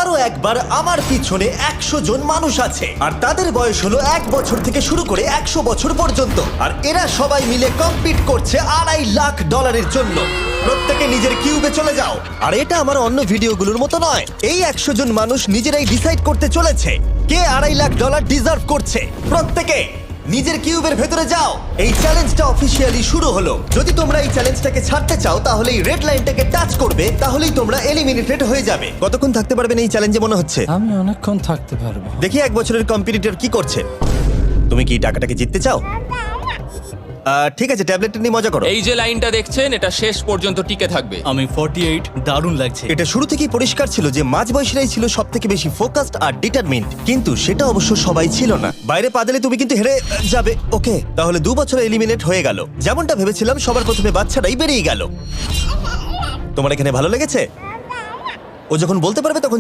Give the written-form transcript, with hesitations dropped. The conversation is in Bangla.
আবারও একবার আমার পিছনে 100 জন মানুষ আছে আর তাদের বয়স হলো 1 বছর থেকে শুরু করে 100 বছর পর্যন্ত। আর এরা সবাই মিলে কম্পিট করছে $2.5 লাখ জন্য। প্রত্যেকে নিজের কিউবে চলে যাও। আর এটা আমার অন্য ভিডিওগুলোর মতো নয়। এই 100 জন মানুষ নিজেরাই ডিসাইড করতে চলেছে কে $2.5 লাখ ডিজার্ভ করছে। প্রত্যেকে নিজের কিউবের ভেতরে যাও। এই চ্যালেঞ্জটা অফিসিয়ালি শুরু হলো। যদি তোমরা এই চ্যালেঞ্জটাকে ছাড়তে চাও তাহলে এই রেড লাইনটাকে টাচ করবে, তাহলেই তোমরা এলিমিনেটেড হয়ে যাবে। কতক্ষণ থাকতে পারবেন এই চ্যালেঞ্জে মনে হচ্ছে? আমি অনেকক্ষণ থাকতে পারবো। দেখি 1 বছরের কম্পিটিটর কি করছে। তুমি কি টাকাটাকে জিততে চাও? ঠিক আছে, ট্যাবলেটটা নিয়ে মজা করো। এই যে লাইনটা দেখছেন এটা শেষ পর্যন্ত টিকে থাকবে। আমি 48, দারুণ লাগছে। এটা শুরু থেকেই পরিষ্কার ছিল যে মাঝবয়সীরাই ছিল সব থেকে বেশি ফোকাসড আর ডিটারমিন্ড, কিন্তু সেটা অবশ্য সবাই ছিল না। বাইরে পা দিলে তুমি কিন্তু হেরে যাবে। ওকে, তাহলে 2 বছর এলিমিনেট হয়ে গেল। যেমনটা ভেবেছিলাম, সবার প্রথমে বাচ্চাটাই বেরিয়ে গেল। তোমার এখানে ভালো লেগেছে? ও যখন বলতে পারবে তখন